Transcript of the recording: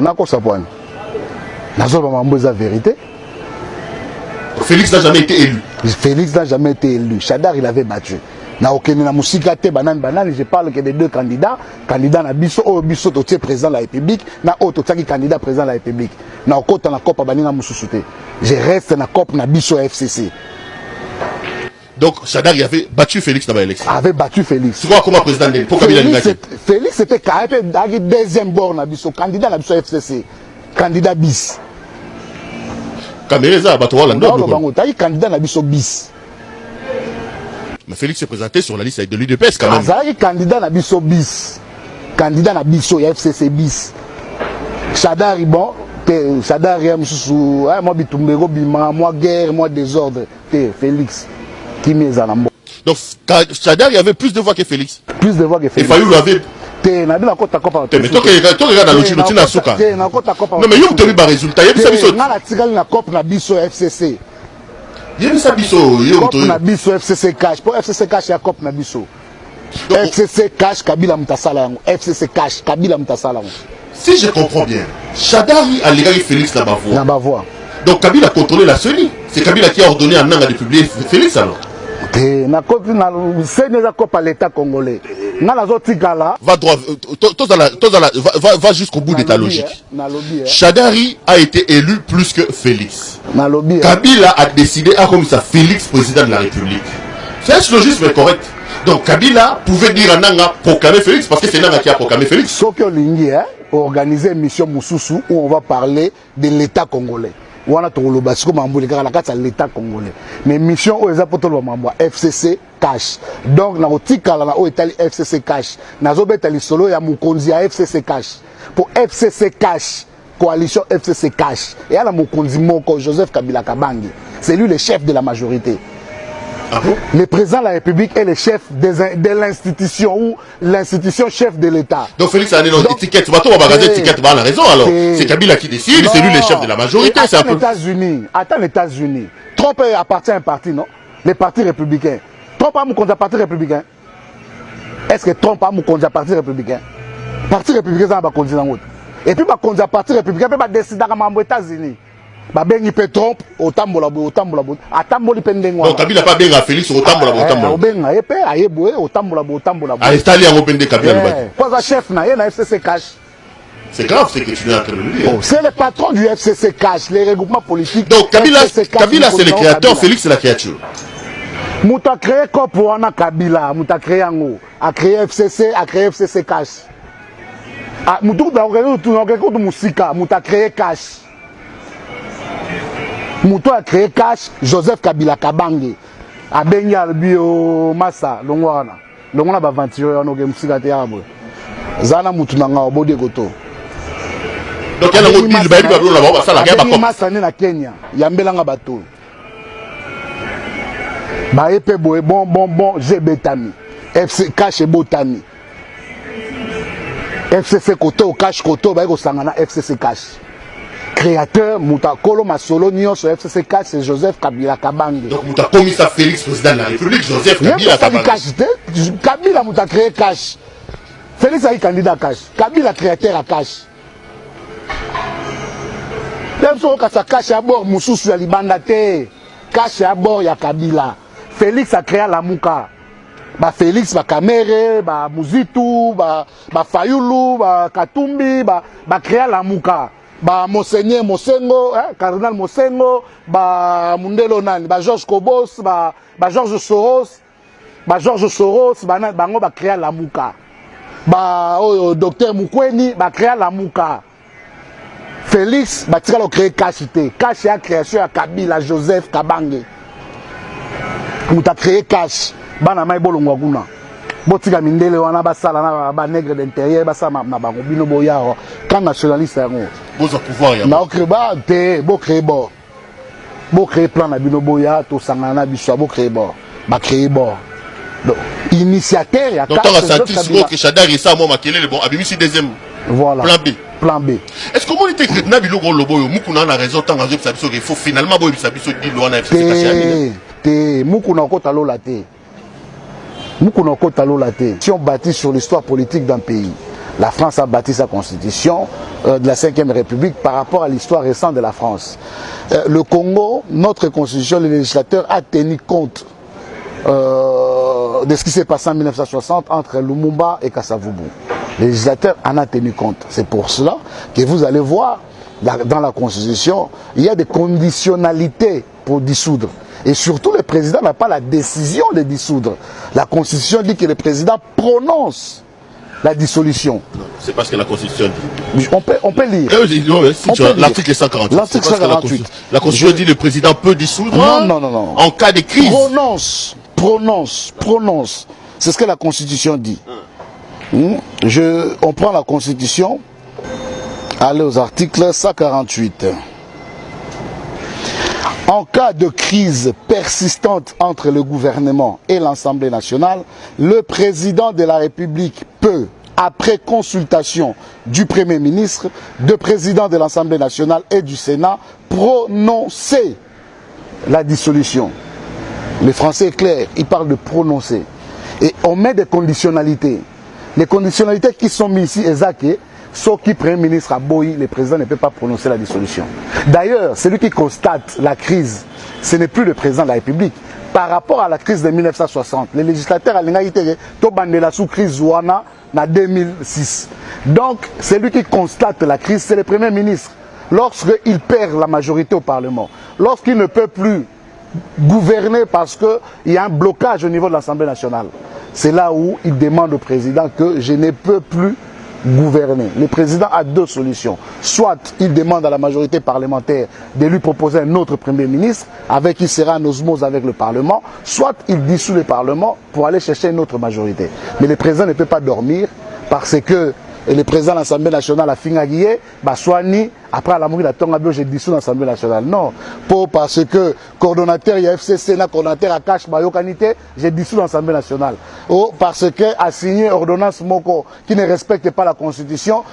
On a quoi ça point? La vérité. Félix n'a jamais été élu. Félix n'a jamais été élu. Chadar, il avait battu. Na okene na musika te banane, je parle que des deux candidats. Candidat na biso, o biso totier président de la République, na auto qui candidat président de la République. Na okota na kopa baninga mususuté. Je reste na cop na biso FCC. Donc Chadar il avait battu Félix dans l'élection. Avait battu Félix. Tu vois comment président de Félix c'était carré deuxième bord na biso, candidat na biso FCC. Candidat bis. Caméra batola non, taï candidat na biso bis. Mais Félix s'est présenté sur la liste de l'UDPS quand même. Azali candidat na biso bis. Candidat na biso FCC bis. Chadar bon, Chadar mususu, moi bitumbego bima, moi guerre, moi désordre. Félix qui met en ambo. Donc Chadar il y avait plus de voix que Félix. Plus de voix que Félix. Et Fayou avait na bila kota kopa. Mais toi regarde dans le chino na suka. Non mais yo te ba résultat, yo bisa biso. Na la tikali na cop na biso FCC. Yo bisa biso, yo to na biso FCC cash. Pour FCC cash ya cop na biso. FCC cash Kabila mutasala yango. FCC cash Kabila mutasala yango. Si je comprends bien, Chadari a légalisé Félix là-bas. Là-bas. Donc Kabila a contrôlé la CENI. C'est Kabila qui a ordonné à Nanga de publier Félix alors. Na copie na CENI za cop à l'État congolais. Va jusqu'au bout de ta logique. Chadari a été élu plus que Félix. Kabila a décidé à comme ça Félix président de la République. C'est un logisme correct. Donc Kabila pouvait dire à Nanga proclamer Félix parce que c'est Nanga qui a proclamé Félix. Sokyo Lingi organiser une mission Moussoussou où on va parler de l'État congolais. On a tout le basco mambo l'État congolais. Mais mission où les apôtres mambo FCC cash. Donc na otika la o Italie FCC cash. Na zobeta li solo ya mukonzi ya FCC cash. Pour FCC cash, coalition FCC cash. Et à la mukonzi moko Joseph Kabila Kabange. C'est lui le chef de la majorité. Ah bon? Le président de la République est le chef de l'institution ou l'institution chef de l'État. Donc Félix a une étiquette. Tu vas regarder l'étiquette, bah, on a raison alors. C'est Kabila qui décide, c'est lui le chef de la majorité. Attends les États-Unis. Attends les États-Unis. Trump appartient à un parti, non? Les partis républicains. Trump a mon compte à parti républicain. Est-ce que Trump a mon compte à parti républicain? Parti républicain, ça va continuer en route. Et puis, ma compte à parti républicain, peut pas décider aux États-Unis. Ba bengi pe Trump otambola atamboli pendengwa. Donc Kabila pas benga Félix otambola. Benga epe ayeboe otambola. A installé en opende Kabila. Quoi chef na FCC cash. C'est grave ce que tu viens de me dire. C'est le patron du FCC cash, les regroupements politiques. Donc Kabila c'est le créateur, Félix c'est la créature. Mouta créé Kopoana Kabila, Mouta créé Ango, a créé FCC cash. Ah Moutou da organiser musika, Mouta créé cash. Moutou a créé cash, Joseph Kabila Kabange. A Benya Bio Massa, Longwana. Longwana ba venture on oge musika te yabo. Zana Moutou nanga obode goto. Donc il y a un mobile ba libalo la ba sala ga ba ko. Massa na Kenya, yambelanga bato. Ba epe boy bon Jebetami. FC cash e botami. FCC côté au cash côté ba ko sangana FCC cash. Créateur Moutakolo Masolo Nyon sur FCC cash c'est Joseph Kabila Kabange. Donc Mouta commis ça Félix président de la République Joseph Kabila Kabange. Kabila Mouta créé cash. Félix a eu candidat cash. Kabila créateur à cash. Même si on a cash à bord Moussoussou ya libanda te. Cash à bord ya Kabila. Félix a créé la Mouka. Ba Félix ba Kamere, ba Muzitu, ba Fayulu, ba Katumbi, ba créé la Mouka. Ba Monseigneur Mosengo, Cardinal Mosengo, ba Mundelo Nani, ba Georges Kobos, ba Georges Soros, bango ba créé la Mouka. Ba docteur Mukweni ba créé la Mouka. Félix ba tika lo créé Kashité. Cash ya création ya Kabila Joseph Kabange. Mouta créé cash. Bana mai bolongwa kuna. Botika mindele wana basala na ba nègre d'intérieur basama na bango bino boya quand nationaliste yango. Boza pouvoir ya. Na okreba te bo créer bo. Bo créer plan na bino boya to sangana biso bo créer bo. Ba créer bo. Donc initiateur ya. Donc on a senti que Chadari ça moi makele le bon abimisi deuxième. Voilà. Plan B. Est-ce que comment était que Nabilo Loboyo Mukuna a raison tant que ça il faut finalement boy biso dit loana FCC caché. Te Mukuna kota lola te. Si on bâtit sur l'histoire politique d'un pays, La France a bâti sa constitution de la 5e République par rapport à l'histoire récente de la France. Le Congo, notre constitution, le législateur a tenu compte de ce qui s'est passé en 1960 entre Lumumba et Kasavubu. Le législateur en a tenu compte. C'est pour cela que vous allez voir dans la constitution, il y a des conditionnalités pour dissoudre. Et surtout, le président n'a pas la décision de dissoudre. La constitution dit que le président prononce la dissolution. C'est parce que la Constitution dit. On peut lire. L'article 148. L'article 148. La Constitution dit que le président peut dissoudre non. En cas de crise. Prononce. C'est ce que la Constitution dit. On prend la Constitution. Allez aux articles 148. En cas de crise persistante entre le gouvernement et l'Assemblée nationale, le président de la République peut, après consultation du Premier ministre, du président de l'Assemblée nationale et du Sénat, prononcer la dissolution. Le français est clair, il parle de prononcer. Et on met des conditionnalités. Les conditionnalités qui sont mises ici, Ezake, sauf qui Premier ministre a boyi, le président ne peut pas prononcer la dissolution. D'ailleurs, celui qui constate la crise, ce n'est plus le président de la République. Par rapport à la crise de 1960, les législateurs à l'Ingaïté, Tobandela sous crise Ouana, en 2006. Donc, celui qui constate la crise, c'est le Premier ministre. Lorsqu'il perd la majorité au Parlement, lorsqu'il ne peut plus gouverner parce qu'il y a un blocage au niveau de l'Assemblée nationale, c'est là où il demande au président que je ne peux plus gouverner. Le président a deux solutions. Soit il demande à la majorité parlementaire de lui proposer un autre Premier ministre avec qui sera en osmose avec le Parlement, soit il dissout le Parlement pour aller chercher une autre majorité. Mais le président ne peut pas dormir parce que le président de l'Assemblée nationale a fini Baswani, après la mourir, j'ai dissous l'Assemblée nationale. Non, parce que coordonnateur, il y a FCC, coordonnateur à Cache, Bayokanité, j'ai dissous l'Assemblée nationale. Parce que a signé ordonnance Moko qui ne respecte pas la Constitution.